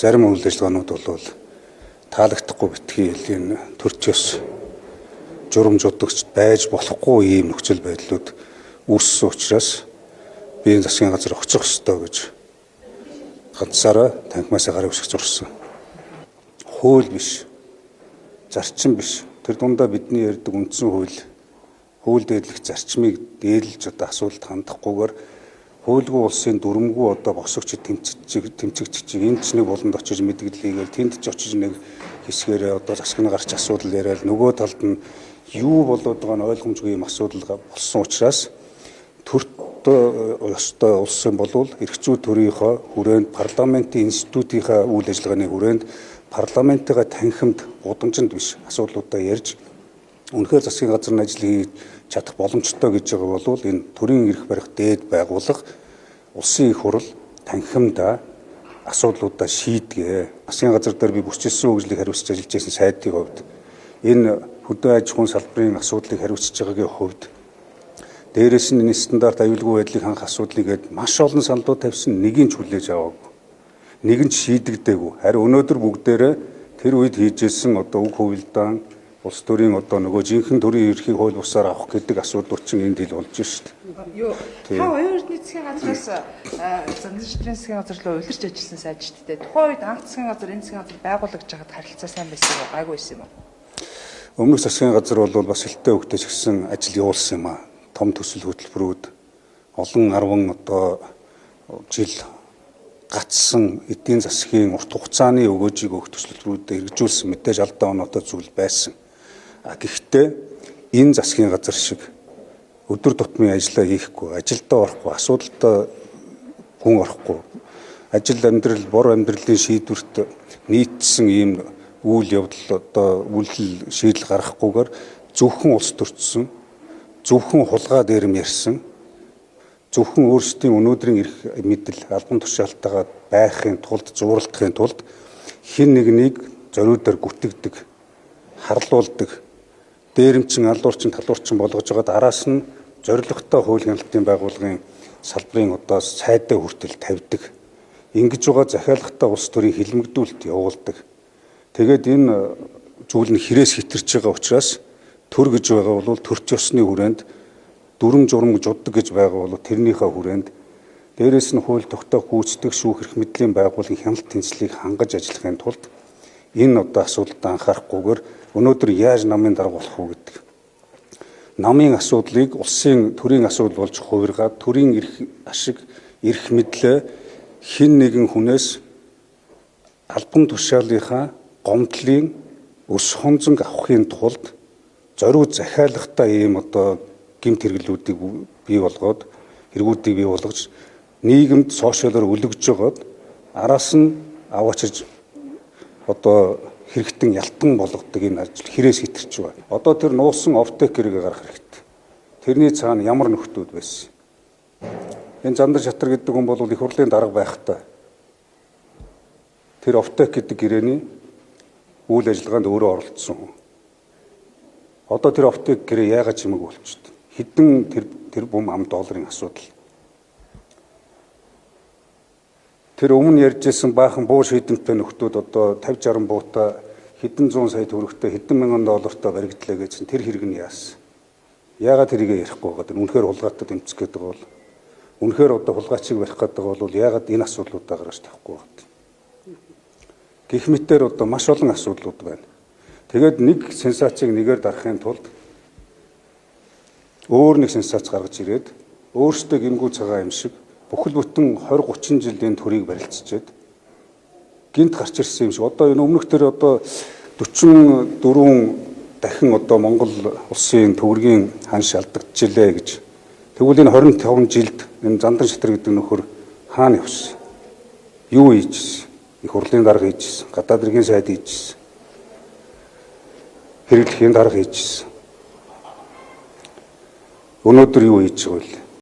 зарим үйл ажиллагаанууд бол таалагдахгүй битгий элийн төрчөөс журамжуудагч байж болохгүй ийм нөхцөл байдлууд үүссэн учраас би энэ засгийн газар очих ёстой гэж ганцаараа танхимаас гараа өсгөж зурсан. Хууль биш, зарчим биш. Тэр дундаа бидний ярьдаг үндсэн хууль дээдлэх зарчмыг дээлж асуудалд хандахгүйгээр хуульгүй улсын дүрмгүй босогч тэмцэгчийг энд ч нэг болонд очиж мэдгэлээ гээл тэнд ч очиж нэг хэсгээрээ засгийн гарч асуудал яриад нөгөө талд нь юу болоод байгаа нь ойлгомжгүй юм асуудал болсон учраас төрт ёстой улсын болвол эрх зүй төрийнхөө хүрээнд парламентын институтийнхаа үйл ажиллагааны хүрээнд парламентыгаа танхимд гудамжинд биш асуудлуудаа ярьж үнэхээр засгийн газрын ажлыг хийж чадах боломжтой гэж байгаа бол энэ төрийн эрх барих дээд байгууллага улсын их хурл танхимдаа асуудлуудаа шийдгээ. Засгийн газар дээр би бүсчилсэн хөгжлийг хариуцж ажиллаж байсан сайдын хувьд энэ хөдөө аж ахуйн салбарын асуудлыг хариуцж байгаагийн хувьд дээрээс нь энэ стандарт аюулгүй байдлыг хангах асуудлыг маш олон саналууд тавьсан, нэгийг ч хүлээж аваагүй. Нэг нь шийдэгдээгүй. Харин өнөөдөр бүгдээрээ тэр үед хийжсэн уг хувилдаан улс төрийн нөгөө жинхэнэ төрийн эрхийг хууль бусаар авах гэдэг асуудлууд чинь энд хэл болж шүү дээ. Та оюун засгийн газраас зандрын засгийн газар руу улирч ажилласан сайжттай. Тухайн үед анх засгийн газар энэ засгийн газар байгуулагдж байхад харилцаа сайн байсан уу? Гайгүй байсан юм уу? Өмнөх засгийн газар бол бас хэлтэй хөвгтэй ч гэсэн ажил явуулсан юм аа. Том төсөл хөтөлбөрүүд олон 10 жил гацсан эдийн засгийн урт хугацааны өгөөжийг өгөх төслүүдээр хэрэгжүүлсэн мэдээж алдаа оноотой зүйл байсан. Гэхдээ энэ засгийн газар шиг өдөр тутмын ажиллаа хийхгүй, ажилдаа орохгүй, асуудалтай хүн орохгүй, ажил амьдрал, бор амьдралын шийдвэрт нийцсэн ийм үйл явдал үйлдэл шийдэл гаргахгүйгээр зөвхөн улс төрчсөн, зөвхөн хулгай дээрэм ярьсан, зөвхөн өөрсдийн өнөөдрийн эрх мэдэл албан тушаалтайгаа байхын тулд, зууралдахын тулд хэн нэгнийг зориудаар гүтгдэг, харлуулдаг, дээрэмчин, алуурчин, талуурчин болгож байгаад араас нь зорилготой хууль хяналтын байгууллагын салбарын сайдаа хүртэл тавьдаг. Ингэж байгаа захиалгатай улс төрийн хилмигдүүлэлт явуулдаг. Тэгээд энэ зүйл нь хэрээс хитэрч байгаа учраас төр гэж байгаа бол төрч ёсны хүрээнд дүрм журам гэж уддаг гэж байгаа бол тэрнийхээ хүрээнд дээрээс нь хууль тогтоох гүйцэтгэх шүүх эрх мэдлийн байгууллагын хяналт тэнцлийг хангаж ажиллахын тулд энэ асуудалд анхаарахгүйгээр өнөөдөр яаж намын дарга болох вэ гэдэг. Намын асуудлыг улсын төрийн асуудал болж хувиргаад төрийн эрх мэдлээ хэн нэгэн хүнээс албан тушаалынхаа гомдлын өс хонзонг авахын тулд зориуд захиалгатай ийм гэмт хэрэглүүдийг бий болгоод хэрэгүүдийг бий болгож нийгэмд сошиалоор өлгөж жогоод араас нь аваачиж хэрэгтэн ялтан болгодог энэ ажил хэрээс хитэрч байгаа. Тэр нуусан офтекерийг гаргах хэрэгтэй. Тэрний цаана ямар нөхдүүд байсан. Энэ Зандар Шатар гэдэг хүн бол их хурлын дарга байхдаа тэр офтек гэдэг гэрээний үйл ажиллагаанд өөрөө оролцсон хүн. Тэр офтек гэрээ яагаад чимээгүй болчихсон. Хэдэн тэр бум ам долларын асуудал. Тэр өмнө ярьжсэн баахан буу шийдэмтэй нөхдүүд 50-60 буута хэдэн 100 сая төгрөгтэй хэдэн мянган доллартай баригдлаа гэсэн тэр хэрэг нь яасан. Яагаад тэрийг ярихгүй байгаа. Үнэхээр хулгайтай тэмцэх гэдэг бол үнэхээр хулгайчиг барих гэдэг бол яагаад энэ асуудлуудаа гаргаж тавихгүй байгаа. Гэх мэтээр маш олон асуудлууд байна. Тэгээд нэг сенсацийг нэгээр дарахын тулд өөр нэг сенсац гаргаж ирээд өөрсдөө гимгүү цагаан юм шиг бүхэл бүтэн 20-30 жилийн төрийг барилцчихэд гинт гарч ирсэн юм шиг. Энэ өмнөх тэр 44 дахин Монгол улсын төвөргийн ханш алдагдчихлээ гэж. Тэгвэл энэ 25 жилд энэ Зандан Шатар гэдэг нөхөр хаана явсан? Юу хийжсэн? Их хурлын дарга хийжсэн, гадаад иргэн сайд хийжсэн. Хэрэглэхийн дарга хийжсэн. Өнөөдөр юу хийж байгаа вэ?